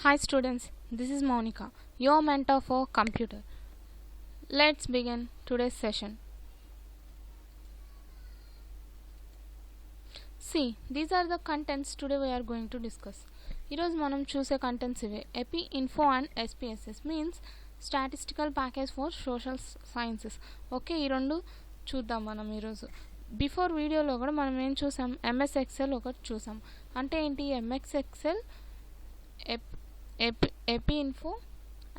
Hi students, this is Monica, your mentor for computer. Let's begin today's session. See, these are the contents today we are going to discuss. ఈరోజు మనం చూసే contents ఇవే. AP Info and SPSS means statistical package for social sciences. Okay, ఈ రెండు చూద్దాం మనం ఈరోజు. Before వీడియోలో కూడా మనం ఏం చూసాం, ఎంఎస్ ఎక్సెల్ ఒకటి చూసాం. అంటే ఏంటి, MS Excel, Epi Info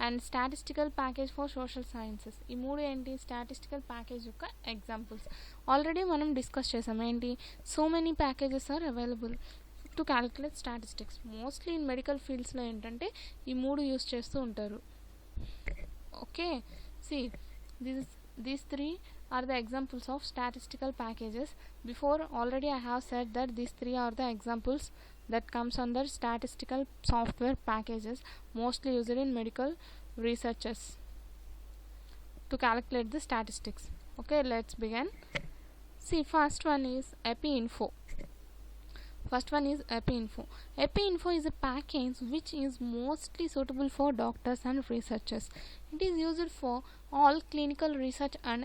and statistical package for social sciences. ఈ మూడు ఏంటి, స్టాటిస్టికల్ ప్యాకేజ్ యొక్క ఎగ్జాంపుల్స్. ఆల్రెడీ మనం డిస్కస్ చేసాం. ఏంటి, so many packages are available to calculate statistics. Mostly in medical ఫీల్డ్స్లో ఏంటంటే ఈ మూడు యూస్ చేస్తూ ఉంటారు. Okay, see these three are the examples of statistical packages. Before already I have said that these three are the examples that comes under statistical software packages mostly used in medical researches to calculate the statistics. Okay, let's begin. See, first one is epi info. Epi info is a package which is mostly suitable for doctors and researchers. It is used for all clinical research and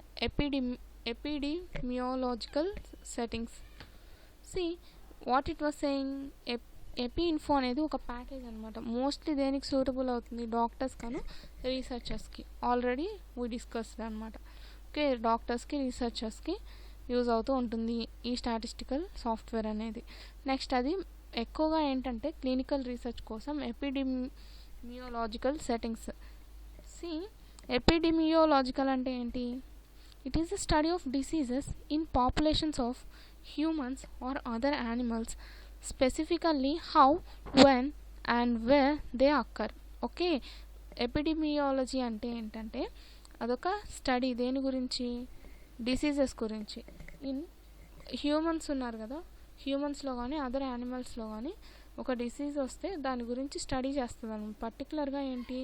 epidemiological settings. See what it was saying, AP info అనేది ఒక package అనమాట. Mostly దేనికి suitable అవుతుంది, doctors కాను రీసెర్చర్స్కి. Already we discussed అనమాట. Okay, డాక్టర్స్కి రీసెర్చర్స్కి యూజ్ అవుతూ ఉంటుంది ఈ స్టాటిస్టికల్ సాఫ్ట్వేర్ అనేది. నెక్స్ట్ అది ఎక్కువగా ఏంటంటే క్లినికల్ రీసెర్చ్ కోసం ఎపిడెమియోలాజికల్ సెట్టింగ్స్. సి ఎపిడెమియోలాజికల్ అంటే ఏంటి, it is the study of diseases in populations of humans or other animals, specifically how, when and where they occur. Okay, epidemiology అంటే ఏంటంటే అదొక స్టడీ దేని గురించి, డిసీజెస్ గురించి. ఇన్ హ్యూమన్స్ ఉన్నారు కదా, హ్యూమన్స్లో కానీ అదర్ యానిమల్స్లో కానీ ఒక డిసీజ్ వస్తే దాని గురించి స్టడీ చేస్తుంది అనమాట. పర్టికులర్గా ఏంటి,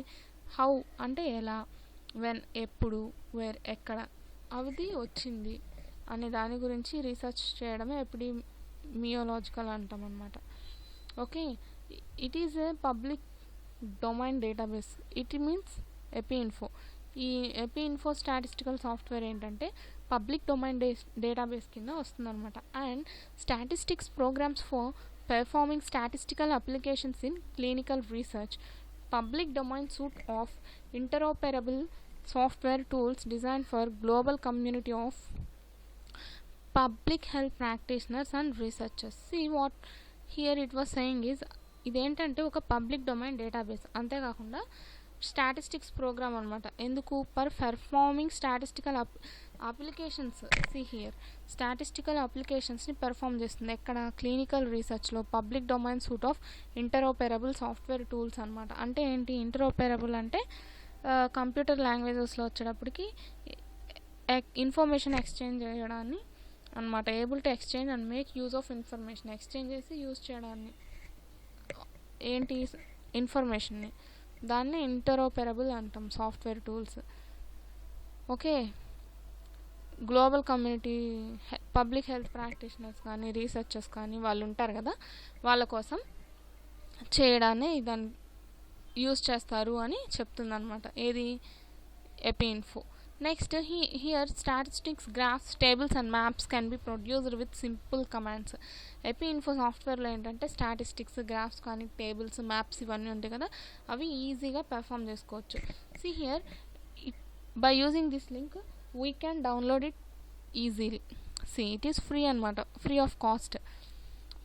హౌ అంటే ఎలా, వెన్ ఎప్పుడు, వేర్ ఎక్కడ అది వచ్చింది అనే దాని గురించి రీసెర్చ్ చేయడమే ఎపిడెమియోలాజికల్ అంటాం అనమాట. Okay, it is a public domain database. It means Epi Info. ఈ ఎపి ఇన్ఫో స్టాటిస్టికల్ సాఫ్ట్వేర్ ఏంటంటే పబ్లిక్ డొమైన్ డేటాబేస్ కింద వస్తుందన్నమాట. And statistics programs for performing statistical applications in clinical research. Public domain suite of interoperable software tools design for global community of public health practitioners and researchers. See what here it was saying is, ఇదేంటంటే ఒక public domain database, అంతేకాకుండా statistics program అనమాట. ఎందుకు, performing statistical applications. See here statistical అప్లికేషన్స్ని perform చేస్తుంది ఎక్కడ, clinical రీసెర్చ్లో. Public domain suite of interoperable software tools అనమాట. అంటే ఏంటి, ఇంటరోపెరబుల్ అంటే కంప్యూటర్ లాంగ్వేజెస్లో వచ్చేటప్పటికి ఇన్ఫర్మేషన్ ఎక్స్చేంజ్ చేయడాన్ని అనమాట. Able to exchange and make use of information. Exchange చేసి యూజ్ చేయడాన్ని ఏంటి, ఇన్ఫర్మేషన్ని, దాన్ని ఇంటరోపెరబుల్ అంటాం software tools. Okay, global community public health practitioners కానీ రీసెర్చర్స్ కానీ వాళ్ళు ఉంటారు కదా, వాళ్ళ కోసం చేయడాన్ని దాన్ని యూజ్ చేస్తారు అని చెప్తుందన్నమాట. ఏది, Epi Info. Next here statistics, graphs, tables and maps can be produced with simple commands. Epi Info సాఫ్ట్వేర్లో ఏంటంటే స్టాటిస్టిక్స్, గ్రాఫ్స్ కానీ టేబుల్స్, మ్యాప్స్ ఇవన్నీ ఉంటాయి కదా, అవి ఈజీగా పెర్ఫామ్ చేసుకోవచ్చు. See here by using this link we can download it easily. See it is free అనమాట, free of cost,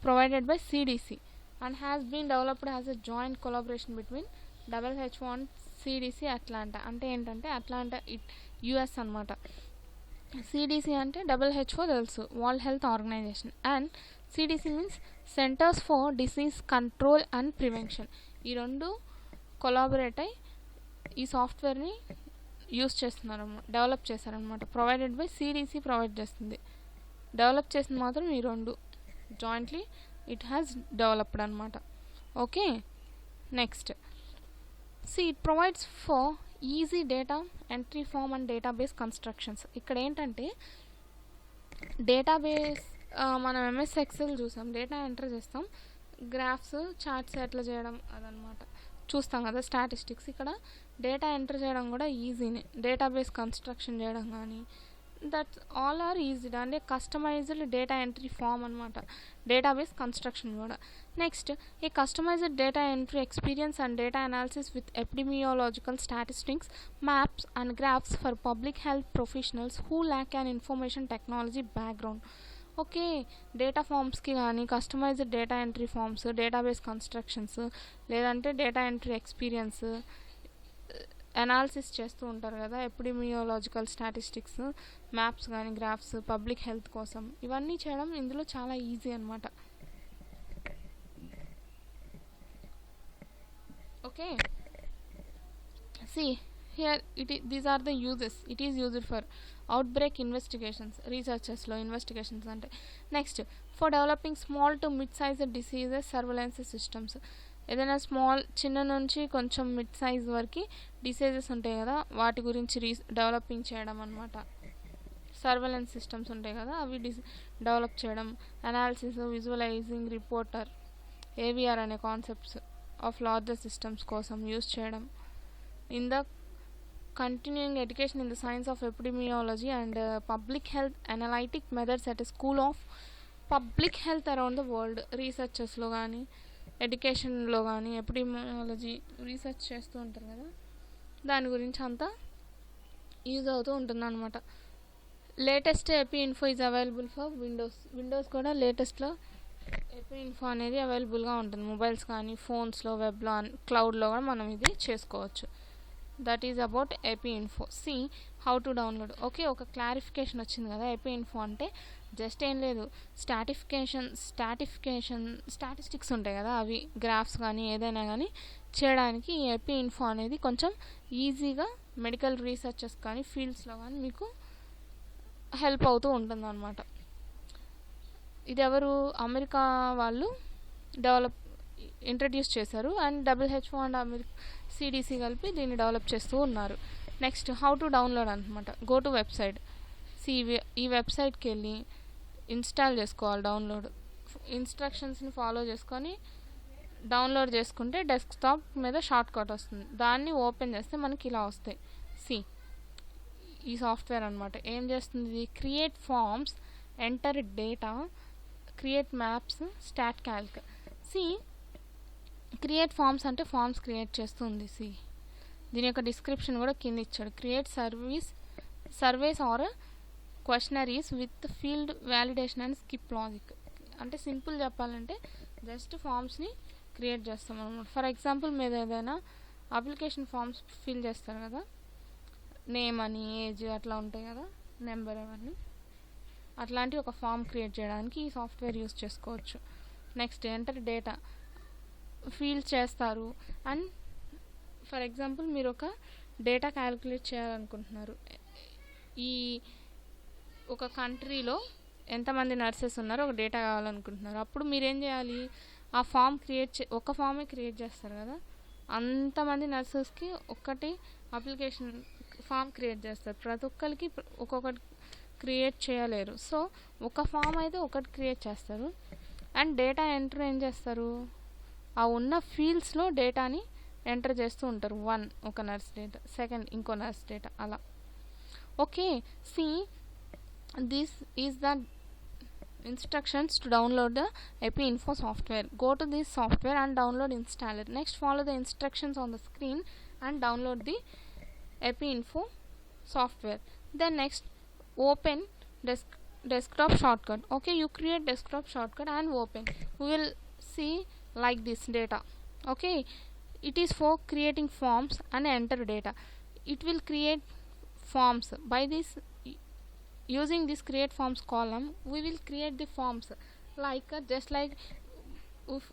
provided by CDC and has been developed as a joint collaboration between WHO and CDC Atlanta. అంటే ఏంటంటే Atlanta US అనమాట. CDC అంటే WHO తెలుసు, World Health Organization, and CDC means Centers for Disease Control and Prevention. ఈ రెండు collaborate అయి ఈ సాఫ్ట్వేర్ని యూస్ చేస్తున్నారు, డెవలప్ చేశారనమాట. ప్రొవైడెడ్ బై సిడిసి ప్రొవైడ్ చేస్తుంది, డెవలప్ చేసింది మాత్రం ఈ రెండు జాయింట్లీ it has developed అనమాట. Okay, next see it provides for easy data entry form and database constructions. ఇక్కడ ఏంటంటే డేటాబేస్, మనం ఎంఎస్ ఎక్సెల్ చూసాం, డేటా ఎంటర్ చేస్తాం, గ్రాఫ్స్ చార్ట్స్ ఎట్లా చేయడం అదనమాట. చూస్తాం కదా స్టాటిస్టిక్స్. ఇక్కడ డేటా ఎంటర్ చేయడం కూడా ఈజీనే, డేటాబేస్ కన్స్ట్రక్షన్ చేయడం కానీ దట్స్ ఆల్ ఆర్ ఈజీ. అంటే కస్టమైజ్డ్ డేటా ఎంట్రీ ఫామ్ అనమాట డేటాబేస్ కన్స్ట్రక్షన్ కూడా. Next a customized data entry experience and data analysis with epidemiological statistics maps and graphs for public health professionals who lack an information technology background. Okay, data ఫామ్స్కి కానీ customized data entry forms, database constructions, లేదంటే data entry experience, analysis చేస్తూ ఉంటారు కదా epidemiological statistics, maps కానీ graphs public health కోసం, ఇవన్నీ చేయడం ఇందులో చాలా ఈజీ అనమాట. Okay, see here these are the uses. It is used for outbreak investigations, researchers లో ఇన్వెస్టిగేషన్స్ అంటే. Next for developing small to mid size diseases surveillance systems. ఏదైనా స్మాల్ చిన్న నుంచి కొంచెం మిడ్ సైజ్ వరకు డిసీజెస్ ఉంటాయి కదా వాటి గురించి డెవలపింగ్ చేయడం అనమాట. సర్వేలెన్స్ సిస్టమ్స్ ఉంటాయి కదా అవి డెవలప్ చేయడం. అనాలిసిస్, విజువలైజింగ్, రిపోర్టర్, ఏవిఆర్ అనే కాన్సెప్ట్స్ ఆఫ్ లార్జర్ సిస్టమ్స్ కోసం యూజ్ చేయడం. In the continuing education in the science of epidemiology and public health analytic methods at a school of public health around the world. రీసెర్చెస్లో కానీ ఎడ్యుకేషన్లో కానీ epidemiology research చేస్తూ ఉంటారు కదా దాని గురించి అంతా యూజ్ అవుతూ ఉంటుంది అనమాట. Latest AP info is available for Windows కూడా లేటెస్ట్లో ఎపి ఇన్ఫో అనేది అవైలబుల్గా ఉంటుంది. మొబైల్స్ కానీ ఫోన్స్లో, వెబ్లో, క్లౌడ్లో కూడా మనం ఇది చేసుకోవచ్చు. That is about AP info. See how to download. Okay, ఒక క్లారిఫికేషన్ వచ్చింది కదా ఎపి ఇన్ఫో అంటే జస్ట్ ఏం లేదు, స్టాటిస్టిక్స్ ఉంటాయి కదా అవి గ్రాఫ్స్ కానీ ఏదైనా కానీ చేయడానికి ఈ ఎపి ఇన్ఫో అనేది కొంచెం ఈజీగా మెడికల్ రీసెర్చెస్ కానీ ఫీల్డ్స్లో కానీ మీకు హెల్ప్ అవుతూ ఉంటుంది అనమాట. ఇది ఎవరు అమెరికా వాళ్ళు ఇంట్రడ్యూస్ చేశారు అండ్ WHO అండ్ CDC కలిపి దీన్ని డెవలప్ చేస్తూ ఉన్నారు. నెక్స్ట్ హౌ టు డౌన్లోడ్ అనమాట. Go to website. ఈ వెబ్సైట్కి వెళ్ళి ఇన్స్టాల్ చేసుకోవాలి. డౌన్లోడ్ ఇన్స్ట్రక్షన్స్ని ఫాలో చేసుకొని డౌన్లోడ్ చేసుకుంటే డెస్క్టాప్ మీద షార్ట్ కట్ వస్తుంది. దాన్ని ఓపెన్ చేస్తే మనకి ఇలా వస్తాయి. ఈ సాఫ్ట్వేర్ అనమాట ఏం చేస్తుంది, ఇది create forms, enter data, create maps, stat calc. Create forms అంటే ఫార్మ్స్ క్రియేట్ చేస్తుంది. దీని యొక్క డిస్క్రిప్షన్ కూడా కింద ఇచ్చాడు. Create surveys or questionnaires with field validation and skip logic. అంటే సింపుల్ చెప్పాలంటే జస్ట్ ఫార్మ్స్ని క్రియేట్ చేస్తాం అనమాట. ఫర్ ఎగ్జాంపుల్ మీరు ఏదైనా అప్లికేషన్ ఫార్మ్స్ ఫిల్ చేస్తారు కదా, నేమ్ అని, ఏజ్ అట్లా ఉంటాయి కదా, నెంబర్ అవన్నీ, అట్లాంటి ఒక ఫామ్ క్రియేట్ చేయడానికి ఈ సాఫ్ట్వేర్ యూస్ చేసుకోవచ్చు. నెక్స్ట్ ఎంటర్ డేటా ఫీల్ చేస్తారు. అండ్ ఫర్ ఎగ్జాంపుల్ మీరు ఒక డేటా క్యాలిక్యులేట్ చేయాలనుకుంటున్నారు. ఈ ఒక కంట్రీలో ఎంతమంది నర్సెస్ ఉన్నారో ఒక డేటా కావాలనుకుంటున్నారు. అప్పుడు మీరేం చేయాలి, ఆ ఫామ్ ఒక ఫామే క్రియేట్ చేస్తారు కదా, అంతమంది నర్సెస్కి ఒక్కటి అప్లికేషన్ ఫామ్ క్రియేట్ చేస్తారు. ప్రతి ఒక్కరికి ఒక్కొక్కటి క్రియేట్ చేయలేరు. సో ఒక ఫామ్ అయితే ఒకటి క్రియేట్ చేస్తారు అండ్ డేటా ఎంటర్ ఏం చేస్తారు, ఆ ఉన్న ఫీల్డ్స్లో డేటాని ఎంటర్ చేస్తూ ఉంటారు. 1 ఒక నర్స్ డేటా, సెకండ్ ఇంకో నర్స్ డేటా, అలా. Okay, this is the instructions to download the epi info software. Go to this software and download installer. Next follow the instructions on the screen and download the epi info software. Then next open desktop shortcut. Okay, you create desktop shortcut and open. We will see like this data. Okay, it is for creating forms and enter data. It will create forms. By this using this create forms column we will create the forms like just like if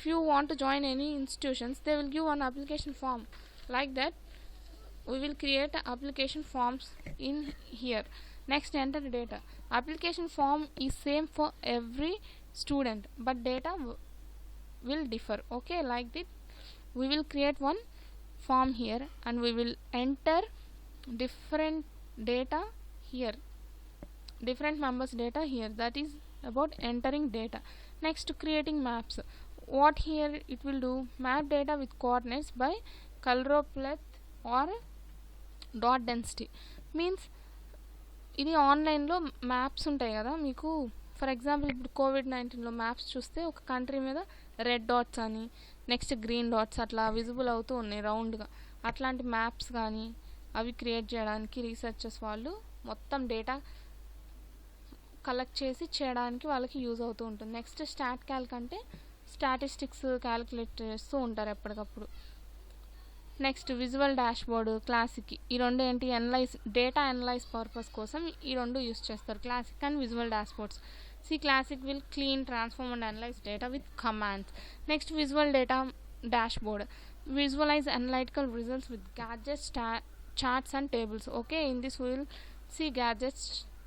you want to join any institutions, they will give one application form. Like that we will create application forms in here. Next enter data. Application form is same for every student but data will differ. Okay, like that we will create one form here and we will enter different data here, different members data here. That is about entering data. Next creating maps. what here it will do, map data with coordinates by coloropleth or dot density. Means ఇది ఆన్లైన్లో maps ఉంటాయి కదా మీకు. For example ఇప్పుడు COVID-19లో maps చూస్తే ఒక country మీద red dots అని నెక్స్ట్ గ్రీన్ డాట్స్ అట్లా విజిబుల్ అవుతూ ఉన్నాయి రౌండ్గా. అట్లాంటి మ్యాప్స్ కానీ అవి క్రియేట్ చేయడానికి రీసెర్చర్స్ వాళ్ళు మొత్తం డేటా కలెక్ట్ చేసి చేయడానికి వాళ్ళకి యూజ్ అవుతూ ఉంటుంది. నెక్స్ట్ స్టాట్ క్యాల్క్ అంటే స్టాటిస్టిక్స్ క్యాలిక్యులేట్ చేస్తూ ఉంటారు ఎప్పటికప్పుడు. నెక్స్ట్ విజువల్ డాష్బోర్డ్, క్లాసిక్, ఈ రెండు ఏంటి డేటా అనలైజ్ పర్పస్ కోసం ఈ రెండు యూస్ చేస్తారు, classic and visual dashboards. Classic will clean, transform and analyse data with commands. Next visual data dashboard visualize analytical results with gadgets, charts and tables. Okay, in this we will see gadgets,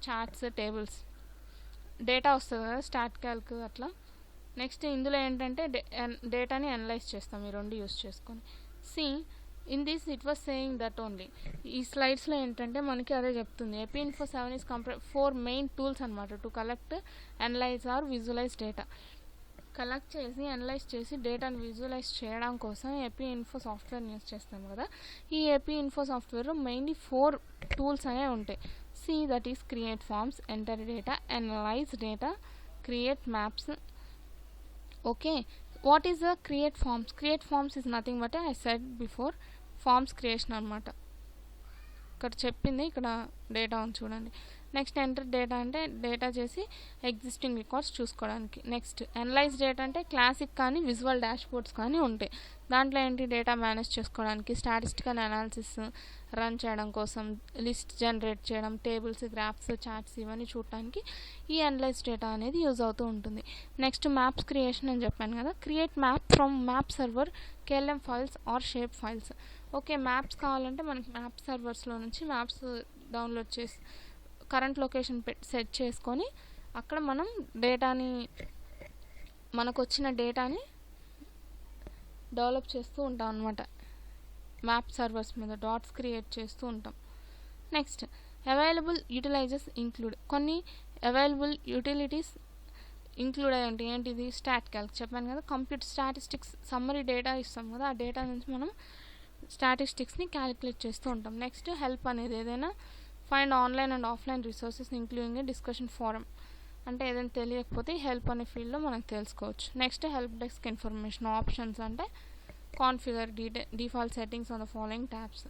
charts, tables. Data వస్తుంది కదా start Calc అట్లా. Next ఇందులో ఏంటంటే డేటాని analyse చేస్తాం ఈ రెండు use చేసుకొని. In this it was saying that only. ఈ స్లైడ్స్లో ఏంటంటే మనకి అదే చెప్తుంది. Epinfo 7 is 4 మెయిన్ టూల్స్ అనమాట to collect, analyse or visualise data. Collect చేసి అనలైజ్ చేసి డేటాను విజువలైజ్ చేయడం కోసం Epinfo సాఫ్ట్వేర్ని యూస్ చేస్తాం కదా. ఈ Epinfo సాఫ్ట్వేర్లో మెయిన్లీ 4 టూల్స్ అనేవి ఉంటాయి. That is create forms, enter data, analyse data, create maps. Okay, what is the create forms? Create forms is nothing but I said before forms creation అనమాట. ఇక్కడ చెప్పింది, ఇక్కడ డేటా ఉంది చూడండి. నెక్స్ట్ ఎంటర్ డేటా అంటే data చేసి existing records చూసుకోవడానికి. Next analyse data అంటే క్లాసిక్ కానీ విజువల్ డాష్బోర్డ్స్ కానీ ఉంటాయి. దాంట్లో ఏంటి డేటా మేనేజ్ చేసుకోవడానికి, స్టాటిస్టికల్ అనాలిసిస్ రన్ చేయడం కోసం, లిస్ట్ జనరేట్ చేయడం, టేబుల్స్, గ్రాఫ్స్, చార్ట్స్ ఇవన్నీ చూడటానికి ఈ అనలైజ్ డేటా అనేది యూజ్ అవుతూ ఉంటుంది. నెక్స్ట్ మ్యాప్స్ క్రియేషన్ అని చెప్పాను కదా. Create map from map server, KLM files or shape files. Okay, maps కావాలంటే మనకి మ్యాప్ సర్వర్స్లో నుంచి మ్యాప్స్ డౌన్లోడ్ చేసి కరెంట్ లొకేషన్ సెట్ చేసుకొని అక్కడ మనం డేటాని, మనకు వచ్చిన డేటాని డెవలప్ చేస్తూ ఉంటాం అనమాట. మ్యాప్ సర్వర్స్ మీద డాట్స్ క్రియేట్ చేస్తూ ఉంటాం. Next available utilises include. కొన్ని అవైలబుల్ యూటిలిటీస్ ఇంక్లూడ్ అయ్యి ఉంటాయి. ఏంటిది? స్టాట్ క్యాల్క్ చెప్పాను కదా. కంప్యూటర్ స్టాటిస్టిక్స్ సమ్మరీ డేటా ఇస్తాం కదా, ఆ డేటా నుంచి మనం స్టాటిస్టిక్స్ని క్యాలిక్యులేట్ చేస్తూ ఉంటాం. నెక్స్ట్ హెల్ప్ అనేది ఏదైనా find online and offline resources including a discussion forum. అంటే ఏదైనా తెలియకపోతే హెల్ప్ అనే ఫీల్డ్లో మనం తెలుసుకోవచ్చు. Next help desk information. Options అంటే configure default settings on the following tabs.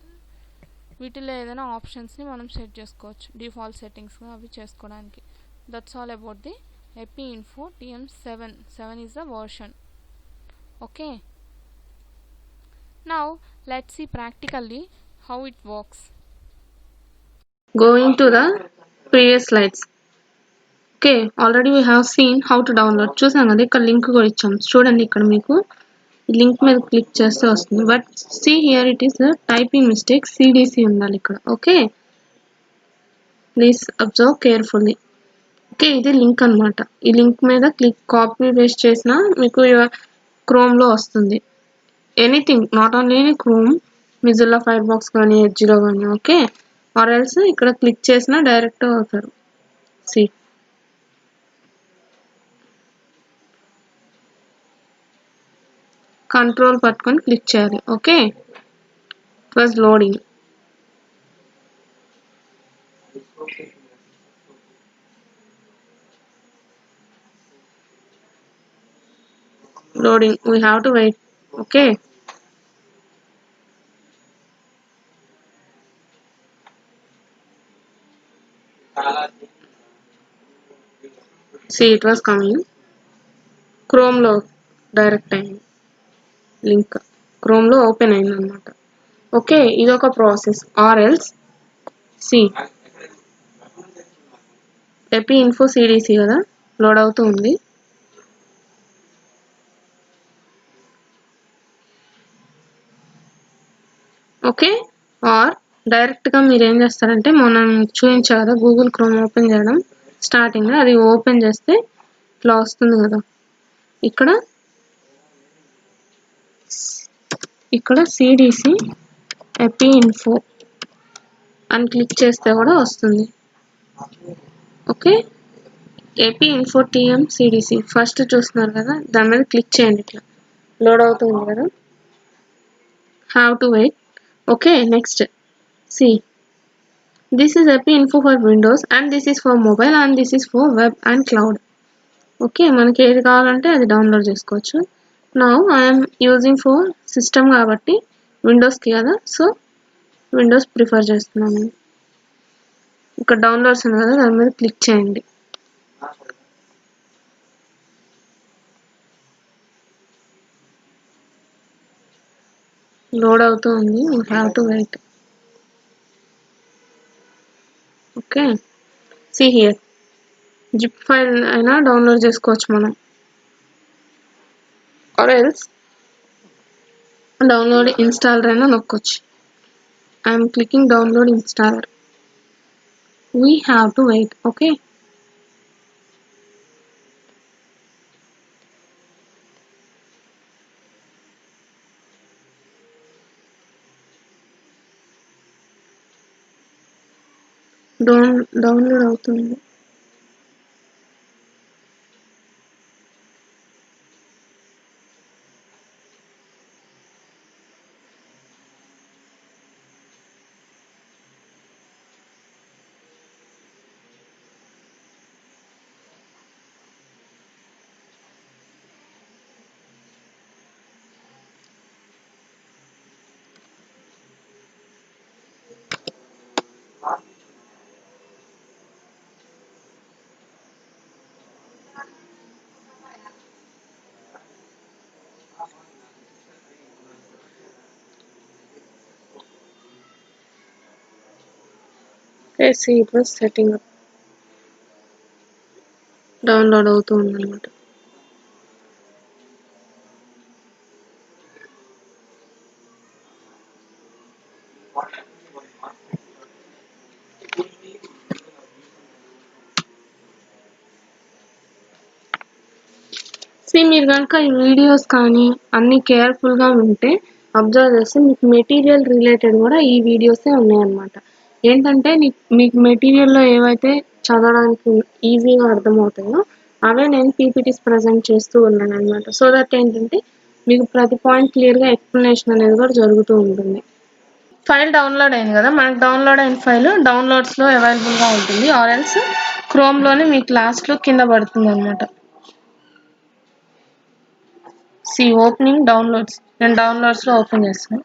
వీటిలో ఏదైనా ఆప్షన్స్ని మనం సెట్ చేసుకోవచ్చు డిఫాల్ట్ సెట్టింగ్స్గా అవి చేసుకోవడానికి. That's all about the Epinfo TM7. 7 is the version. Okay, now let's see practically how it works. Going to the previous slides. Okay, already we have seen how to download. చూసాం కదా, ఇక్కడ link కూడా ఇచ్చాం చూడండి. ఇక్కడ మీకు link మీద click చేస్తే వస్తుంది. But see here it is typing mistake, CDC ఉండాలి ఇక్కడ. Okay, please observe carefully. Okay, ఇది లింక్ అనమాట. ఈ లింక్ మీద కాపీ పేస్ట్ చేసినా మీకు క్రోమ్లో వస్తుంది. Anything, not only Chrome, Mozilla fire box కానీ, ఎడ్జ్లో కానీ. ఓకే, ఆర్ ఎల్స్ ఇక్కడ క్లిక్ చేసినా డైరెక్ట్ అవుతారు. సి కంట్రోల్ పట్టుకొని క్లిక్ చేయాలి. Okay, it was loading. Loading, we have to wait. Okay, see it was coming. Chrome లో డైరెక్ట్ అయింది లింక్, Chrome లో ఓపెన్ అయింది అనమాట. ఓకే, ఇది ఒక process. Or else see Epinfo CDC కదా, లోడ్ అవుతూ ఉంది. ఓకే, ఆర్ డైరెక్ట్గా మీరు ఏం చేస్తారంటే, మనం చూపించా కదా గూగుల్ క్రోమ్ ఓపెన్ చేయడం స్టార్టింగ్, అది ఓపెన్ చేస్తే ఇట్లా వస్తుంది కదా. ఇక్కడ CDC Epinfo అని క్లిక్ చేస్తే కూడా వస్తుంది. Okay, AP info TM CDC first చూస్తున్నారు కదా, దాని మీద క్లిక్ చేయండి. ఇట్లా లోడ్ అవుతుంది కదా, have to wait. Okay, next see this is Epi Info for Windows and this is for mobile and this is for web and cloud. Okay, మనకి ఏది కావాలంటే అది డౌన్లోడ్ చేసుకోవచ్చు. Now I'm using for system కాబట్టి విండోస్కి కదా, so Windows prefer చేస్తున్నాను. ఇక్కడ డౌన్లోడ్స్ ఉంది కదా, దాని మీద క్లిక్ చేయండి. లోడ్ అవుతూ ఉంది, you have to wait. Okay, see here zip file అయినా డౌన్లోడ్ చేసుకోవచ్చు మనం, ఆర్ ఎల్స్ డౌన్లోడ్ ఇన్స్టాలర్ అయినా నొక్కొచ్చు. I'm clicking download installer. We have to wait. Okay, download అవుతుంది. see it was setting up. Download అవుతూ ఉందన్నమాట. మీరు కనుక ఈ వీడియోస్ కానీ అన్ని కేర్ఫుల్గా ఉంటే అబ్జర్వ్ చేస్తే మీకు మెటీరియల్ రిలేటెడ్ కూడా ఈ వీడియోసే ఉన్నాయన్నమాట. ఏంటంటే మీకు మెటీరియల్లో ఏవైతే చదవడానికి ఈజీగా అర్థమవుతాయో అవే నేను పీపీటీస్ ప్రజెంట్ చేస్తూ ఉన్నాను అనమాట. సో దట్ ఏంటంటే మీకు ప్రతి పాయింట్ క్లియర్గా ఎక్స్ప్లెనేషన్ అనేది కూడా జరుగుతూ ఉంటుంది. ఫైల్ డౌన్లోడ్ అయింది కదా, మనకు డౌన్లోడ్ అయిన ఫైల్ డౌన్లోడ్స్లో అవైలబుల్గా ఉంటుంది, ఆర్ ఎల్స్ క్రోమ్లోనే మీకు లాస్ట్లో కింద పడుతుంది అనమాట. సి ఓపెనింగ్ డౌన్లోడ్స్, నేను డౌన్లోడ్స్లో ఓపెన్ చేస్తాను.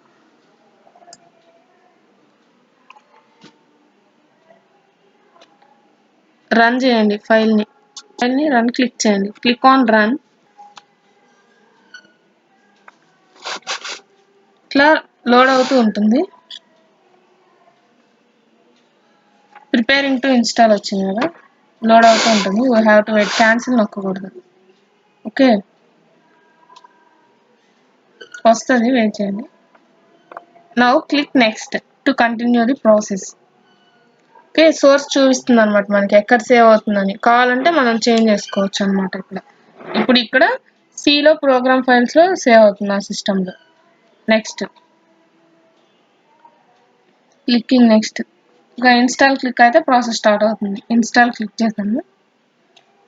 రన్ చేయండి ఫైల్ని రన్ క్లిక్ చేయండి, క్లిక్ ఆన్ రన్. ఇట్లా లోడ్ అవుతూ ఉంటుంది. ప్రిపేరింగ్ టు ఇన్స్టాల్ వచ్చింది కదా, లోడ్ అవుతూ ఉంటుంది. You have to wait, cancel నొక్కకూడదు. ఓకే, వస్తుంది, వెయిట్ చేయండి. Now click next to continue the process. Okay, source చూపిస్తుంది అనమాట మనకి ఎక్కడ సేవ్ అవుతుందని. కావాలంటే మనం చేంజ్ చేసుకోవచ్చు అనమాట. ఇప్పుడు ఇక్కడ సిలో ప్రోగ్రామ్ ఫైల్స్లో సేవ్ అవుతుంది ఆ సిస్టంలో. Next clicking next. ఇంకా ఇన్స్టాల్ క్లిక్ అయితే ప్రాసెస్ స్టార్ట్ అవుతుంది. ఇన్స్టాల్ క్లిక్ చేసాము.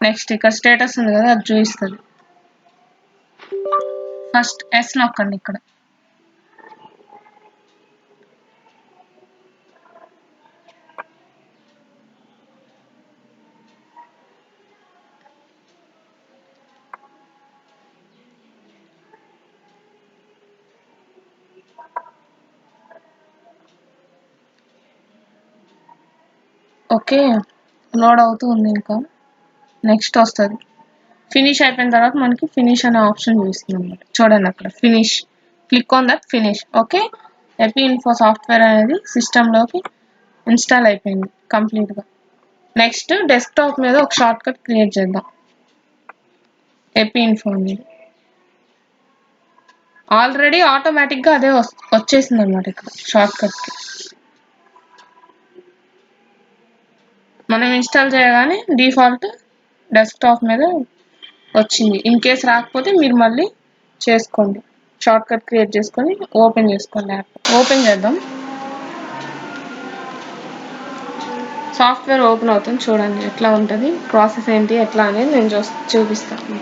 నెక్స్ట్ ఇక్కడ స్టేటస్ ఉంది కదా, అది చూపిస్తుంది. ఫస్ట్ ఎస్ నొక్కండి ఇక్కడ. ఓకే, లోడ్ అవుతూ ఉంది. ఇంకా నెక్స్ట్ వస్తుంది. ఫినిష్ అయిపోయిన తర్వాత మనకి ఫినిష్ అనే ఆప్షన్ చూపిస్తుంది అనమాట. చూడండి అక్కడ finish, click on that finish. Okay, AP info software అనేది సిస్టంలోకి ఇన్స్టాల్ అయిపోయింది కంప్లీట్గా. నెక్స్ట్ డెస్క్టాప్ మీద ఒక షార్ట్ కట్ క్రియేట్ చేద్దాం. ఏపీ ఇన్ఫో అనేది ఆల్రెడీ ఆటోమేటిక్గా అదే వచ్చేసింది అనమాట. ఇక్కడ షార్ట్ కట్కి మనం ఇన్స్టాల్ చేయగానే డిఫాల్ట్ డెస్క్టాప్ మీద వచ్చింది. ఇన్ కేస్ రాకపోతే మీరు మళ్ళీ చేసుకోండి, షార్ట్ కట్ క్రియేట్ చేసుకొని ఓపెన్ చేసుకోండి యాప్. ఓపెన్ చేద్దాం. సాఫ్ట్వేర్ ఓపెన్ అవుతుంది, చూడండి ఎట్లా ఉంటుంది, ప్రాసెస్ ఏంటి ఎట్లా అనేది నేను చూపిస్తాను.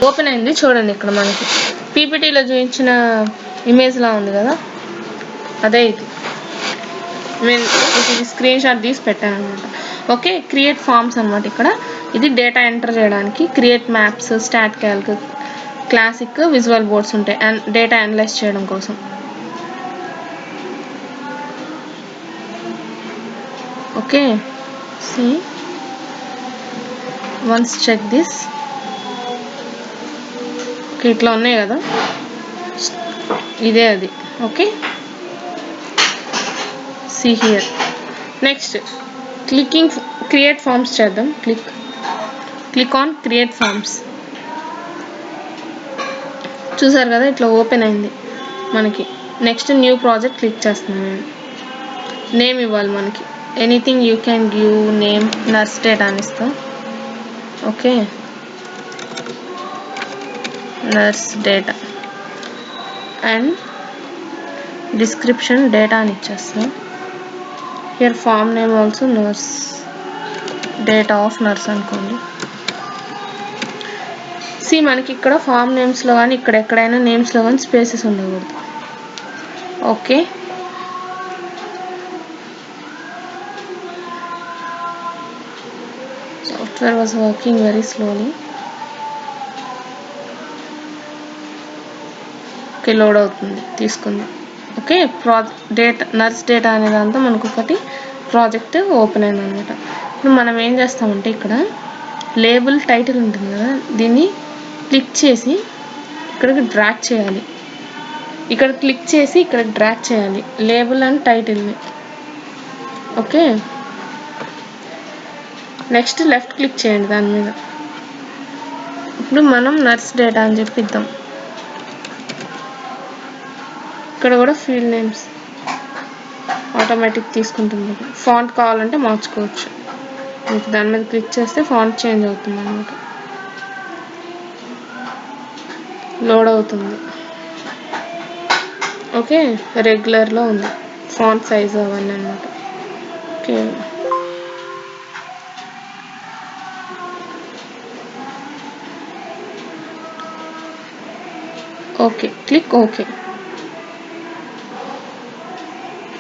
ఓపెన్ అయింది చూడండి. ఇక్కడ మనకి పీపీటీలో చూపించిన ఇమేజ్లా ఉంది కదా, అదే ఇది. ఇది స్క్రీన్ షాట్ తీసి పెట్టాను అనమాట. ఓకే, క్రియేట్ ఫామ్స్ అనమాట. ఇక్కడ ఇది డేటా ఎంటర్ చేయడానికి create maps, stat calc, classic, visual boards ఉంటాయి అండ్ డేటా అనలైజ్ చేయడం కోసం. Okay, see once check this. Okay, ఇట్లా ఉన్నాయి కదా, ఇదే అది. Okay, see here. Next, create forms చేద్దాం. click on create forms. చూసారు కదా, ఇట్లా ఓపెన్ అయింది మనకి. నెక్స్ట్ న్యూ ప్రాజెక్ట్ క్లిక్ చేస్తున్నాను నేను. నేమ్ ఇవ్వాలి మనకి, anything you can give name. Nurse data అని ఇస్తాం. Okay, nurse data and description data అని ఇచ్చేస్తాం. Here form name also nurse, data of nurse అనుకోండి. మనకి ఇక్కడ ఫామ్ నేమ్స్లో కానీ ఇక్కడ ఎక్కడైనా నేమ్స్లో కానీ స్పేసెస్ ఉండకూడదు. Okay, software was working very slowly. Okay, load అవుతుంది, తీసుకుంది. ఓకే, నర్స్ డేటా అనేదంతా మనకు ఒకటి ప్రాజెక్ట్ ఓపెన్ అయింది అనమాట. ఇప్పుడు మనం ఏం చేస్తామంటే ఇక్కడ లేబుల్ టైటిల్ ఉంటుంది కదా, దీన్ని క్లిక్ చేసి ఇక్కడికి డ్రాగ్ చేయాలి. ఇక్కడ క్లిక్ చేసి ఇక్కడ డ్రాగ్ చేయాలి లేబుల్ అండ్ టైటిల్ని. ఓకే, నెక్స్ట్ లెఫ్ట్ క్లిక్ చేయండి దాని మీద. ఇప్పుడు మనం నర్స్ డేటా అని చెప్పిద్దాం. ఇక్కడ కూడా ఫీల్డ్ నేమ్స్ ఆటోమేటిక్ తీసుకుంటుంది. ఫాంట్ కావాలంటే మార్చుకోవచ్చు. మీకు దాని మీద క్లిక్ చేస్తే ఫాంట్ చేంజ్ అవుతుంది అన్నమాట. లోడ్ అవుతుంది. ఓకే, రెగ్యులర్లో ఉంది, ఫాంట్ సైజ్ అవన్నీ అన్నమాట. Okay, okay, click okay.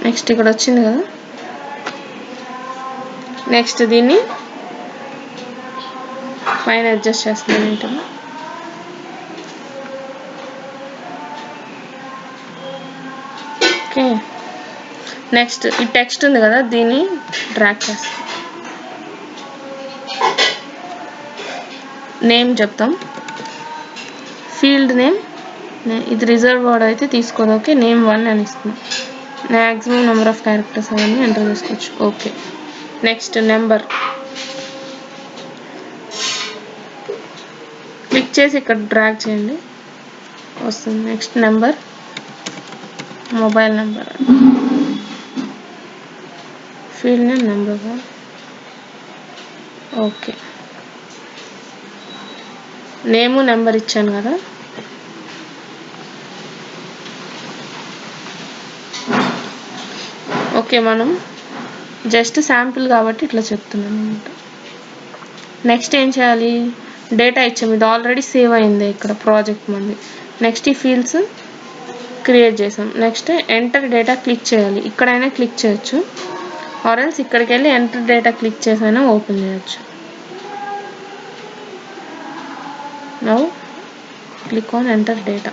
Next ఇక్కడ వచ్చింది కదా, నెక్స్ట్ దీన్ని పైన అడ్జస్ట్ చేస్తున్నాను ఏంటన్నా. ఓకే, నెక్స్ట్ ఈ టెక్స్ట్ ఉంది కదా, దీన్ని డ్రాగ్ చేస్తాం. నేమ్ చెప్తాం, ఫీల్డ్ నేమ్ ఇది రిజర్వ్ వర్డ్ అయితే తీసుకోదు. ఓకే, నేమ్ 1 అని ఇస్తున్నాం. మ్యాక్సిమం నెంబర్ ఆఫ్ క్యారెక్టర్స్ అవన్నీ ఎంటర్ చేసుకోవచ్చు. ఓకే, నెక్స్ట్ నెంబర్ క్లిక్ చేసి ఇక్కడ డ్రాగ్ చేయండి, వస్తుంది. Next number, mobile number, field name number 1. Okay, name number ఇచ్చాను కదా. ఓకే, మనం జస్ట్ శాంపిల్ కాబట్టి ఇట్లా చెప్తున్నాను అనమాట. నెక్స్ట్ ఏం చేయాలి, డేటా ఇచ్చాము, ఇది ఆల్రెడీ సేవ్ అయింది ఇక్కడ ప్రాజెక్ట్ మంది. నెక్స్ట్ ఈ ఫీల్డ్స్ క్రియేట్ చేసాం. నెక్స్ట్ ఎంటర్ డేటా క్లిక్ చేయాలి, ఇక్కడైనా క్లిక్ చేయొచ్చు, ఆర్ఎల్స్ ఇక్కడికి వెళ్ళి ఎంటర్ డేటా క్లిక్ చేసైనా ఓపెన్ చేయొచ్చు. Now click on enter data.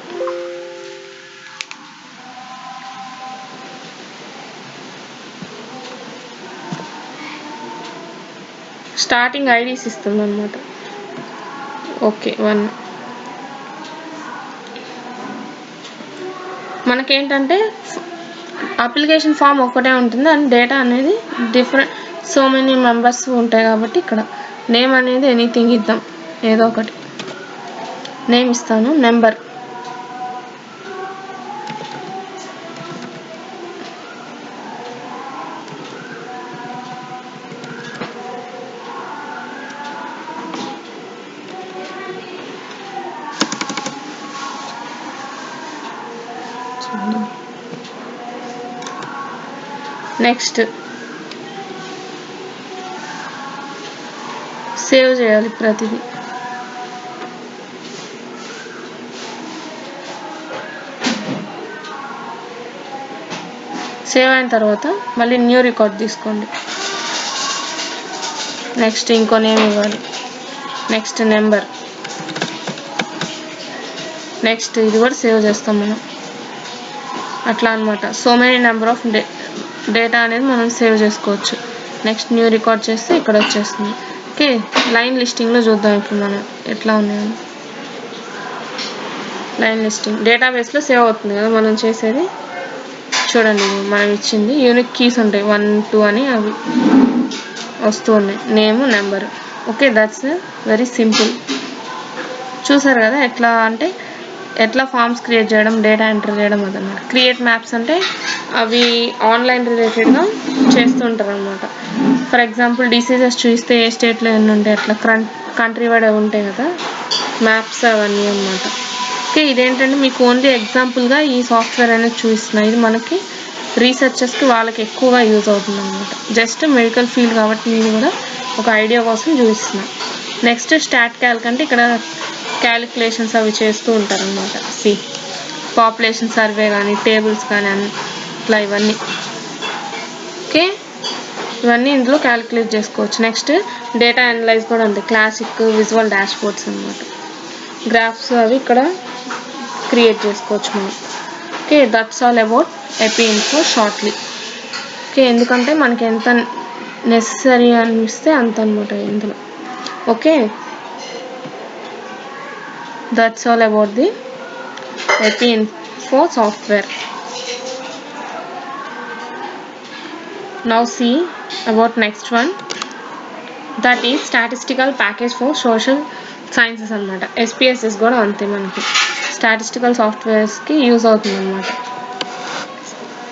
Starting IDs ఇస్తుంది అనమాట. ఓకే, 1. మనకేంటంటే అప్లికేషన్ ఫామ్ ఒకటే ఉంటుంది అండ్ డేటా అనేది డిఫరెంట్, సో మెనీ మెంబర్స్ ఉంటాయి కాబట్టి ఇక్కడ నేమ్ అనేది ఎనీథింగ్ ఇద్దాం, ఏదో ఒకటి నేమ్ ఇస్తాను. నెంబర్, నెక్స్ట్ సేవ్ చేయాలి ప్రతిదీ. సేవ్ అయిన తర్వాత మళ్ళీ న్యూ రికార్డ్ తీసుకోండి. నెక్స్ట్ ఇంకో నేమ్ ఇవ్వాలి, నెక్స్ట్ నెంబర్, నెక్స్ట్ ఇది కూడా సేవ్ చేస్తాం మనం. అట్లా అనమాట. So many number of data అనేది మనం సేవ్ చేసుకోవచ్చు. నెక్స్ట్ న్యూ రికార్డ్ చేస్తే ఇక్కడ వచ్చేస్తుంది. ఓకే, లైన్ లిస్టింగ్లో చూద్దాం ఇప్పుడు మనం ఎట్లా ఉన్నాయని. లైన్ లిస్టింగ్ డేటాబేస్లో సేవ్ అవుతుంది కదా మనం చేసేది. చూడండి, మనం ఇచ్చింది యూనిక్ కీస్ ఉంటాయి 1, 2 అని, అవి వస్తూ ఉన్నాయి, name, number. Okay, that's very simple. చూసారు కదా ఎట్లా అంటే ఎట్లా ఫామ్స్ క్రియేట్ చేయడం, డేటా ఎంటర్ చేయడం అదనమాట. క్రియేట్ మ్యాప్స్ అంటే అవి ఆన్లైన్ రిలేటెడ్గా చేస్తూ ఉంటారు అనమాట. ఫర్ ఎగ్జాంపుల్ డిసీజెస్ చూస్తే ఏ స్టేట్లో ఎన్ని ఉంటాయి, అట్లా కంట్రీ వైడ్ ఉంటాయి కదా మ్యాప్స్, అవన్నీ అనమాట. ఓకే, ఇదేంటంటే మీకు ఓన్లీ ఎగ్జాంపుల్గా ఈ సాఫ్ట్వేర్ అనేది చూపిస్తున్నాయి. ఇది మనకి రీసెర్చర్స్కి వాళ్ళకి ఎక్కువగా యూజ్ అవుతుంది అనమాట. జస్ట్ మెడికల్ ఫీల్డ్ కాబట్టి నేను కూడా ఒక ఐడియా కోసం చూపిస్తున్నాను. నెక్స్ట్ స్టాట్ క్యాల్క్ అంటే ఇక్కడ క్యాలిక్యులేషన్స్ అవి చేస్తూ ఉంటారనమాట. పాపులేషన్ సర్వే కానీ, టేబుల్స్ కానీ అట్లా ఇవన్నీ. ఓకే, ఇవన్నీ ఇందులో క్యాలిక్యులేట్ చేసుకోవచ్చు. నెక్స్ట్ డేటా అనలైజ్ కూడా ఉంది, క్లాసిక్ విజువల్ డాష్ బోర్డ్స్ అనమాట. గ్రాఫ్స్ అవి ఇక్కడ క్రియేట్ చేసుకోవచ్చు మనం. Okay, that's all about AP info shortly. Okay, ఎందుకంటే మనకి ఎంత నెసరీ అనిపిస్తే అంత అనమాట ఇందులో. Okay, that's all about the AP info software. Now see about next one, that is statistical package for social sciences అనమాట. SPSS కూడా అంతే, మనకి స్టాటిస్టికల్ సాఫ్ట్వేర్స్కి యూజ్ అవుతుంది అనమాట.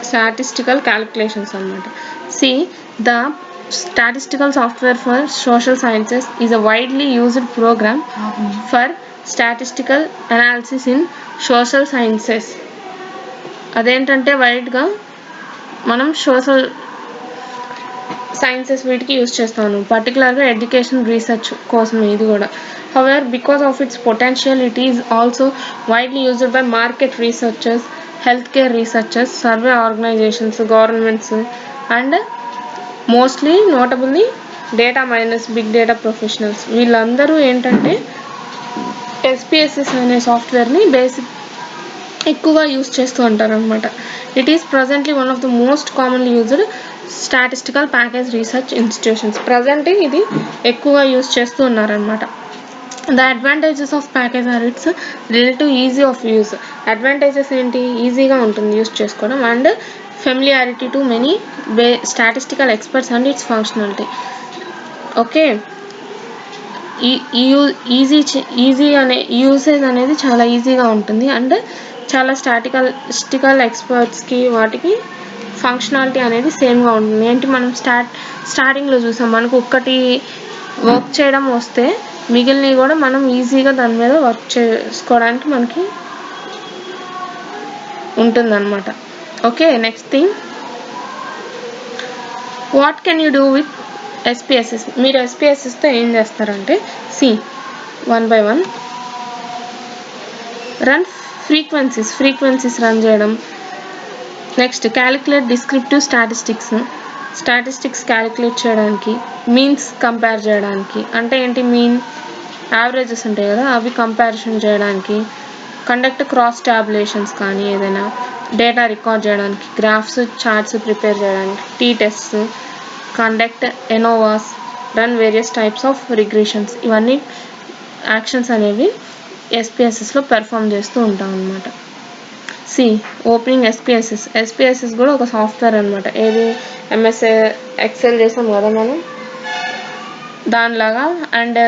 స్టాటిస్టికల్ క్యాలిక్యులేషన్స్ అనమాట. See, the statistical software for social sciences is a widely used program for statistical analysis in social sciences. అదేంటంటే వైడ్గా మనం సోషల్ సైన్సెస్ వీటికి యూజ్ చేస్తాను, పర్టికులర్గా ఎడ్యుకేషన్ రీసెర్చ్ కోసం ఇది కూడా. However because of its potential it is also widely used by market researchers, health care researchers, survey organizations, governments and mostly notably data miners, big data professionals. వీళ్ళందరూ ఏంటంటే SPSS అనే సాఫ్ట్వేర్ని ఎక్కువగా యూజ్ చేస్తూ ఉంటారు అనమాట. It is presently one of the most commonly used statistical package research institutions. Present ఇది ఎక్కువగా యూజ్ చేస్తూ ఉన్నారనమాట. The advantages of package are its relative easy of use. Advantages ఏంటి, ఈజీగా ఉంటుంది యూజ్ చేసుకోవడం, and familiarity to many statistical experts and its functionality. Okay, easy అనే usage అనేది చాలా ఈజీగా ఉంటుంది, అండ్ చాలా స్టాటిస్టికల్ ఎక్స్పర్ట్స్కి వాటికి ఫంక్షనాలిటీ అనేది సేమ్గా ఉంటుంది. ఏంటి, మనం స్టార్టింగ్లో చూసాం, మనకు ఒక్కటి వర్క్ చేయడం వస్తే మిగిలినవి కూడా మనం ఈజీగా దాని మీద వర్క్ చేసుకోవడానికి మనకి ఉంటుందన్నమాట. Okay, next thing, what can you do with SPSS. మీరు ఎస్పిఎస్ఎస్తో ఏం చేస్తారంటే, one by one run frequencies run చేయడం. Next calculate descriptive statistics calculate చేయడానికి, మీన్స్ కంపేర్ చేయడానికి. అంటే ఏంటి, మీన్ యావరేజెస్ ఉంటాయి కదా అవి కంపారిజన్ చేయడానికి, కండక్ట్ క్రాస్ టాబులేషన్స్ కానీ ఏదైనా డేటా రికార్డ్ చేయడానికి, గ్రాఫ్స్ చార్ట్స్ ప్రిపేర్ చేయడానికి, T tests, conduct ANOVAs, run various types of regressions. ఇవన్నీ యాక్షన్స్ అనేవి ఎస్పిఎస్ఎస్లో పెర్ఫామ్ చేస్తూ ఉంటాం అనమాట. ఓపెనింగ్ ఎస్పిఎస్ఎస్ కూడా ఒక సాఫ్ట్వేర్ అనమాట. ఏది, ఎంఎస్ ఎక్సెల్ చేసాం కదా మనం దానిలాగా, అండ్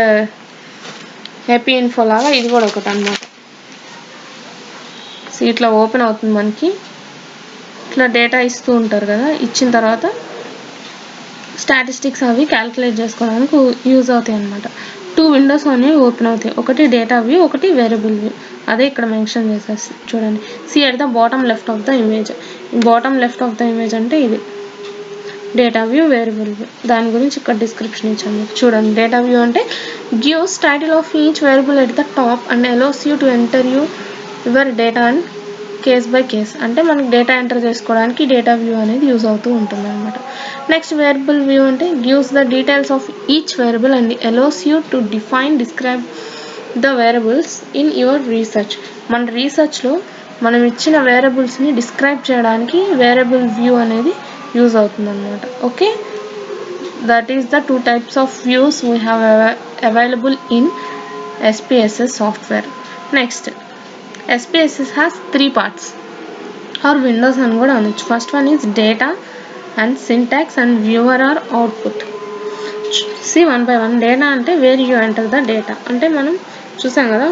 ఎపి ఇన్ఫో లాగా ఇది కూడా ఒకటి అనమాట. ఇట్లా ఓపెన్ అవుతుంది, మనకి ఇట్లా డేటా ఇస్తూ ఉంటారు కదా, ఇచ్చిన తర్వాత స్టాటిస్టిక్స్ అవి క్యాలిక్యులేట్ చేసుకోవడానికి యూజ్ అవుతాయి అనమాట. 2 విండోస్ అనేవి ఓపెన్ అవుతాయి, ఒకటి డేటా వ్యూ, ఒకటి వేరియబుల్ వ్యూ. అదే ఇక్కడ మెన్షన్ చేసేసి చూడండి. At the bottom left of the image. Bottom left of the image అంటే ఇది డేటా వ్యూ, వేరియబుల్ వ్యూ, దాని గురించి ఇక్కడ డిస్క్రిప్షన్ ఇచ్చాను మీకు. చూడండి, డేటా వ్యూ అంటే gives title of each variable at the top and allows you to enter your data and case by case. అంటే మనకి డేటా ఎంటర్ చేసుకోవడానికి డేటా వ్యూ అనేది యూజ్ అవుతూ ఉంటుంది అనమాట. నెక్స్ట్ వేరియబుల్ వ్యూ అంటే gives the details of each variable and allows you to describe the variables in your research. మన రీసెర్చ్లో మనం ఇచ్చిన వేరియబుల్స్ని డిస్క్రైబ్ చేయడానికి వేరియబుల్ వ్యూ అనేది యూజ్ అవుతుంది అనమాట. Okay, that is the 2 types of views we have available in SPSS software. Next, SPSS has 3 parts or windows అని కూడా అనొచ్చు. First one is data and syntax and viewer or output. See one by one. Data అంటే where you enter the data, అంటే మనం చూసాం కదా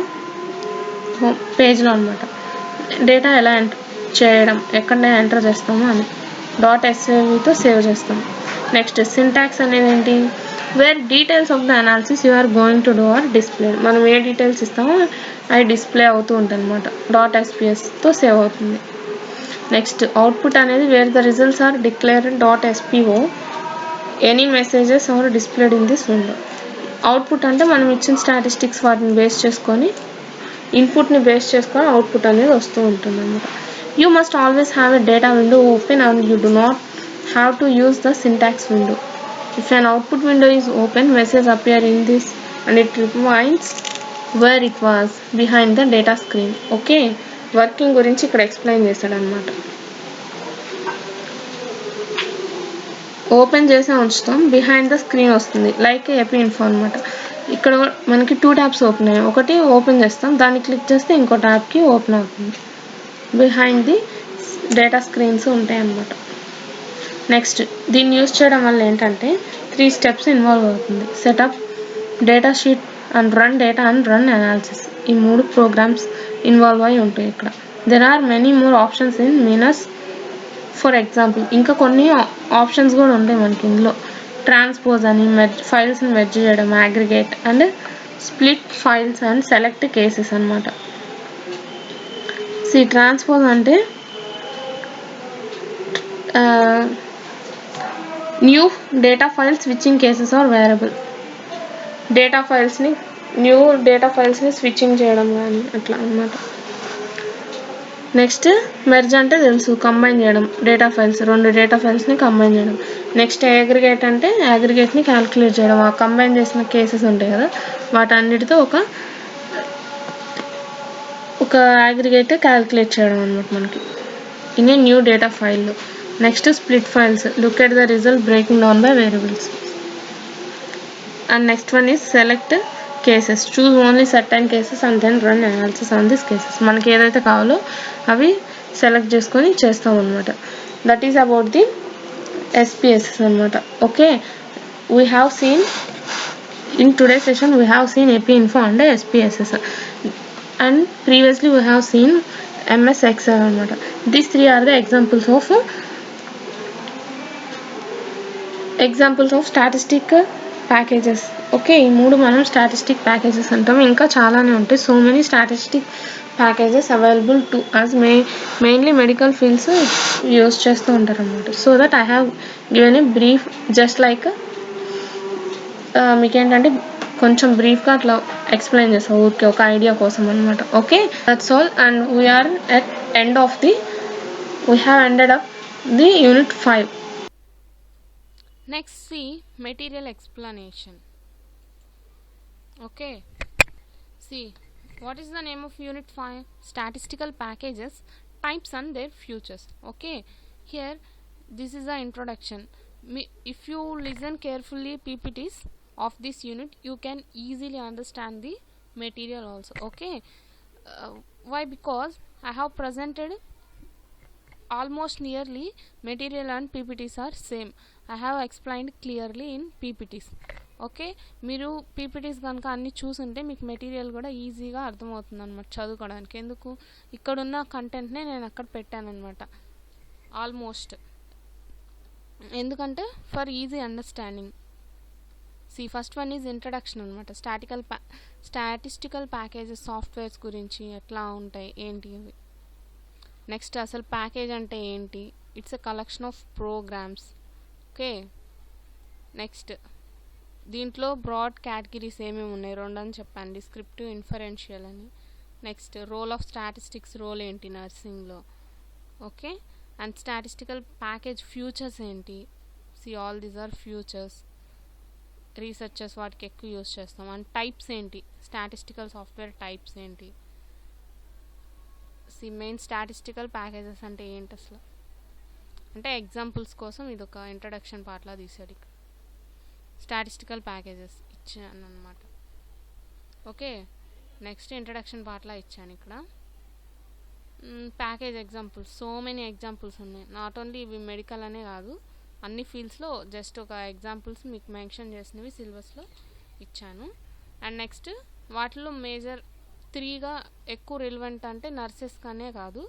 home పేజ్లో అనమాట. డేటా ఎలా ఎంటర్ చేయడం, ఎక్కడ ఎంటర్ చేస్తామో అని .svతో సేవ్ చేస్తాం. నెక్స్ట్ సింటాక్స్ అనేది ఏంటి, where details of the analysis you are going to do or display. మనం ఏ డీటెయిల్స్ ఇస్తామో అవి డిస్ప్లే అవుతూ ఉంటుంది అనమాట. .sps సేవ్ అవుతుంది. నెక్స్ట్ అవుట్పుట్ అనేది where the results are declared .spo any messages are displayed in this window. Output అంటే మనం ఇచ్చిన స్టాటిస్టిక్స్ వాటిని బేస్ చేసుకొని, ఇన్పుట్ని బేస్ చేసుకొని అవుట్పుట్ అనేది వస్తూ ఉంటుంది అనమాట. You must always have a data window open and you do not have to use the syntax window. If an output window is open, message appear in this and it reminds where it was behind the data screen. Okay, working గురించి ఇక్కడ explain చేశాడు అనమాట. Open చేసి ఉంచుతాం, behind the screen వస్తుంది like AP info అనమాట. ఇక్కడ మనకి 2 ట్యాబ్స్ ఓపెన్ అయ్యాయి. ఒకటి ఓపెన్ చేస్తాం, దాన్ని క్లిక్ చేస్తే ఇంకో ట్యాబ్కి ఓపెన్ అవుతుంది. బిహైండ్ ది డేటా స్క్రీన్స్ ఉంటాయి అన్నమాట. నెక్స్ట్ దీన్ని యూజ్ చేయడం వల్ల ఏంటంటే 3 steps ఇన్వాల్వ్ అవుతుంది. Setup, data sheet and run data and run analysis. ఈ 3 ప్రోగ్రామ్స్ ఇన్వాల్వ్ అయి ఉంటాయి ఇక్కడ. There are many more options in menus. For example ఇంకా కొన్ని ఆప్షన్స్ కూడా ఉంటాయి మనకి ఇందులో. ట్రాన్స్పోజ్ అని, ఫైల్స్ని మెర్జ్ చేయడం, aggregate and split files and select cases అనమాట. ట్రాన్స్పోజ్ అంటే new data file switching cases or variable. New data ఫైల్స్ని స్విచ్చింగ్ చేయడం కానీ అట్లా అనమాట. నెక్స్ట్ మెర్జ్ అంటే తెలుసు, కంబైన్ చేయడం, డేటా ఫైల్స్ 2 డేటా ఫైల్స్ని కంబైన్ చేయడం. నెక్స్ట్ అగ్రిగేట్ అంటే అగ్రిగేట్ని క్యాలిక్యులేట్ చేయడం. ఆ కంబైన్ చేసిన కేసెస్ ఉంటాయి కదా వాటన్నిటితో ఒక అగ్రిగేట్ క్యాలిక్యులేట్ చేయడం అనమాట మనకి ఇన్ ఏ న్యూ డేటా ఫైల్లో. Next split files, look at the result breaking down by variables. And next one is select cases, choose only certain cases and then run analysis on this cases. మనకి ఏదైతే కావాలో అవి select చేసుకొని చేస్తాం అనమాట. That is about the SPSS అనమాట. Okay, we have seen in today's session we have seen AP Info and SPSS, and previously we have seen MS Excel anamata. These 3 are the examples of statistic packages. Okay, ఈ 3 మనం statistic packages అంటాం. ఇంకా చాలానే ఉంటాయి. So many statistic packages available to us. Mainly medical fields use చేస్తూ ఉంటారు అనమాట. So that I have given a brief just like మీకేంటంటే కొంచెం బ్రీఫ్గా అట్లా ఎక్స్ప్లెయిన్ చేస్తాం ఊరికే ఒక ఐడియా కోసం అనమాట. Okay, that's all and we're at end of the we have ended up the unit 5. Next, see material explanation. Okay, see what is the name of unit 5? Statistical packages, types and their features. Okay, here this is the introduction. If you listen carefully PPTs of this unit, you can easily understand the material also. Okay, why? Because I have presented almost nearly material and PPTs are same. I have explained clearly in PPTs. Okay, మీరు PPTs కనుక అన్నీ చూసుంటే మీకు material కూడా ఈజీగా అర్థమవుతుంది అనమాట చదువుకోవడానికి. ఎందుకు, ఇక్కడున్న కంటెంట్నే నేను అక్కడ పెట్టాను అనమాట ఆల్మోస్ట్. ఎందుకంటే for easy understanding. First one is introduction అనమాట. స్టాటిస్టికల్ ప్యాకేజెస్ సాఫ్ట్వేర్స్ గురించి ఎట్లా ఉంటాయి ఏంటి ఇవి. నెక్స్ట్ అసలు ప్యాకేజ్ అంటే ఏంటి, it's a collection of programs okay. Next దీంట్లో బ్రాడ్ కేటగిరీస్ ఏమేమి ఉన్నాయి 2 అని చెప్పాను, డిస్క్రిప్టివ్, ఇన్ఫరెన్షియల్ అని. Next role of statistics role ఏంటి నర్సింగ్లో, okay. And statistical package features ఏంటి, all these are features, researchers వాటికి ఎక్కువ యూజ్ చేస్తాం. అండ్ టైప్స్ ఏంటి, స్టాటిస్టికల్ సాఫ్ట్వేర్ టైప్స్ ఏంటి, మెయిన్ స్టాటిస్టికల్ ప్యాకేజెస్ అంటే ఏంటి అసలు, అంటే ఎగ్జాంపుల్స్ కోసం ఇది ఒక ఇంట్రడక్షన్ పార్ట్లా తీసాడు ఇక్కడ. స్టాటిస్టికల్ ప్యాకేజెస్ ఇచ్చాను అనమాట, ఓకే. నెక్స్ట్ ఇంట్రడక్షన్ పార్ట్లా ఇచ్చాను ఇక్కడ. Package examples, so many examples ఉన్నాయి. నాట్ ఓన్లీ ఇవి మెడికల్ అనే కాదు, అన్ని ఫీల్డ్స్లో జస్ట్ ఒక ఎగ్జాంపుల్స్ మీకు మెన్షన్ చేసినవి సిలబస్లో ఇచ్చాను. అండ్ నెక్స్ట్ వాటిలో మేజర్ 3గా ఎక్కువ రిలవెంట్ అంటే నర్సెస్కనే కాదు,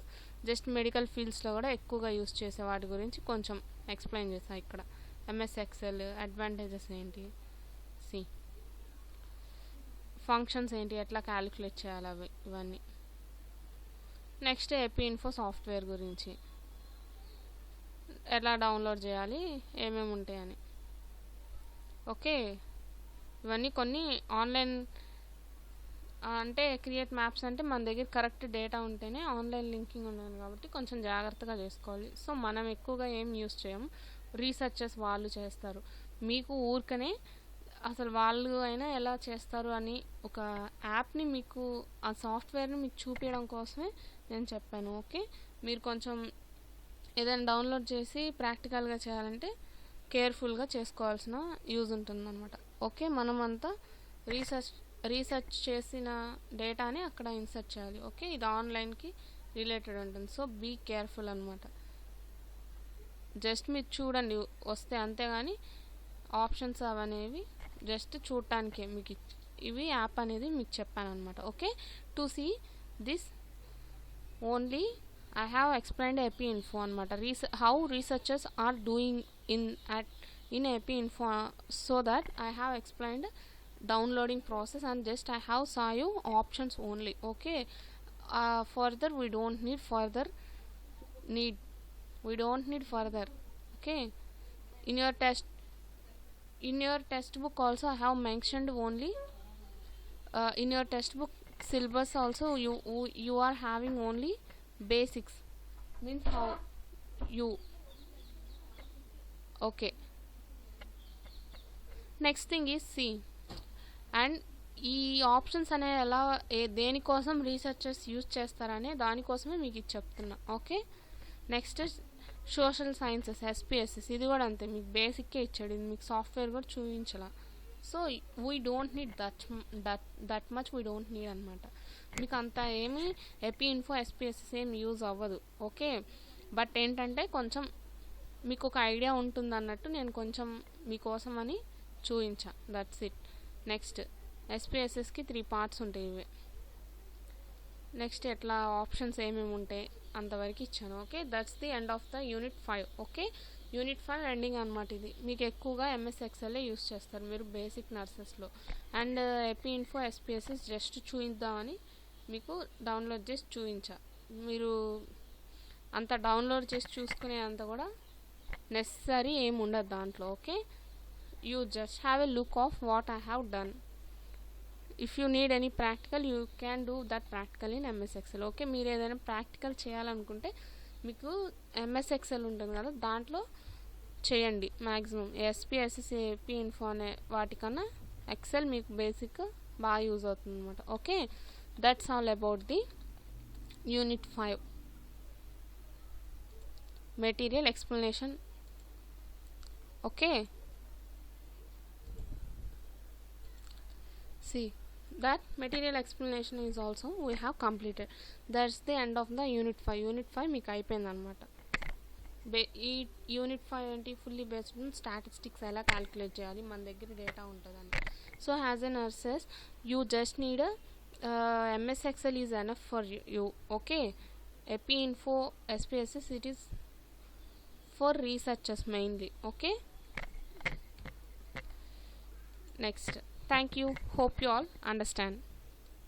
జస్ట్ మెడికల్ ఫీల్డ్స్లో కూడా ఎక్కువగా యూస్ చేసే వాటి గురించి కొంచెం ఎక్స్ప్లెయిన్ చేస్తాను ఇక్కడ. ఎంఎస్ ఎక్సెల్ అడ్వాంటేజెస్ ఏంటి, ఫంక్షన్స్ ఏంటి, ఎట్లా క్యాలిక్యులేట్ చేయాలి అవి ఇవన్నీ. నెక్స్ట్ ఏపీ ఇన్ఫో సాఫ్ట్వేర్ గురించి, ఎలా డౌన్లోడ్ చేయాలి, ఏమేమి ఉంటాయని, ఓకే. ఇవన్నీ కొన్ని ఆన్లైన్ అంటే క్రియేట్ మ్యాప్స్ అంటే మన దగ్గర కరెక్ట్ డేటా ఉంటేనే ఆన్లైన్ లింకింగ్ ఉండదు కాబట్టి కొంచెం జాగ్రత్తగా చేసుకోవాలి. సో మనం ఎక్కువగా ఏం యూస్ చేయము, రీసెర్చర్స్ వాళ్ళు చేస్తారు. మీకు ఊరికనే అసలు వాళ్ళు అయినా ఎలా చేస్తారు అని ఒక యాప్ని మీకు, ఆ సాఫ్ట్వేర్ని మీకు చూపించడం కోసమే నేను చెప్పాను, ఓకే. మీరు కొంచెం ఏదైనా డౌన్లోడ్ చేసి ప్రాక్టికల్గా చేయాలంటే కేర్ఫుల్గా చేసుకోవాల్సిన యూజ్ ఉంటుందన్నమాట, ఓకే. మనం అంతా రీసెర్చ్ చేసిన డేటాని అక్కడ ఇన్సర్ట్ చేయాలి, ఓకే. ఇది ఆన్లైన్కి రిలేటెడ్ ఉంటుంది, సో బీ కేర్ఫుల్ అనమాట. జస్ట్ మీరు చూడండి వస్తే, అంతేగాని ఆప్షన్స్ అవనేవి జస్ట్ చూడటానికే మీకు ఇవి యాప్ అనేది మీకు చెప్పాను అనమాట, okay. To see this only I have explained AP Info అనమాట, how researchers are doing in AP Info, so that I have explained downloading process and just I have saw you options only, okay. Further we don't need further, okay. In your textbook also I have mentioned only, in your textbook syllabus also you are having only basics, means how you, okay. Next thing is see, and ఈ options అనే ఎలా దేనికోసం researchers use చేస్తారనే దానికోసమే మీకు ఇది చెప్తున్నా, okay. Next social sciences SPSS, ఇది కూడా అంతే, మీకు బేసిక్కే ఇచ్చాడు, ఇది మీకు సాఫ్ట్వేర్ కూడా చూపించాల. So we don't need that much we don't need అనమాట. మీకు అంత ఏమి ఏపీ ఇన్ఫో ఎస్పీఎస్ఎస్ ఏం యూజ్ అవ్వదు, ఓకే. బట్ ఏంటంటే కొంచెం మీకు ఒక ఐడియా ఉంటుంది అన్నట్టు నేను కొంచెం మీకోసం అని చూపించా, దట్స్ ఇట్. నెక్స్ట్ ఎస్పీఎస్ఎస్కి 3 పార్ట్స్ ఉంటాయి ఇవే. నెక్స్ట్ ఎట్లా ఆప్షన్స్ ఏమేమి ఉంటాయి అంతవరకు ఇచ్చాను, okay. That's the end of the unit 5, okay. Unit 5 ending అనమాట ఇది. మీకు ఎక్కువగా ఎంఎస్ ఎక్సెల్ యూస్ చేస్తారు మీరు బేసిక్ నర్సెస్లో. And Epi Info SPSS just చూపిద్దామని మీకు డౌన్లోడ్ చేసి చూపించా. మీరు అంత డౌన్లోడ్ చేసి చూసుకునే అంత కూడా నెసరీ ఏమి ఉండదు దాంట్లో, okay. You just have a look of what I have done. If you need any practical you can do that practical in MS Excel, okay. మీరు ఏదైనా ప్రాక్టికల్ చేయాలనుకుంటే మీకు ఎంఎస్ ఎక్సెల్ ఉంటుంది కదా, దాంట్లో చేయండి మ్యాక్సిమం. ఎస్పీఎస్ఎస్ ఏపీ ఇన్ఫో అనే వాటికన్నా ఎక్సెల్ మీకు బేసిక్ బాగా యూజ్ అవుతుంది అనమాట, okay. That's all about the unit 5 material explanation, okay. See that material explanation is also we have completed. That's the end of the unit 5. Unit 5 మీకు అయిపోయింది అనమాట. ఈ యూనిట్ 5 ఏంటి, ఫుల్లీ బేస్డ్ ఆన్ స్టాటిస్టిక్స్ ఎలా calculate చేయాలి, మన దగ్గర data ఉంటుందని. So as a nurses you just need MS Excel is enough for you, okay. AP Info SPSS it is for researchers mainly, okay. Next, thank you, hope you all understand.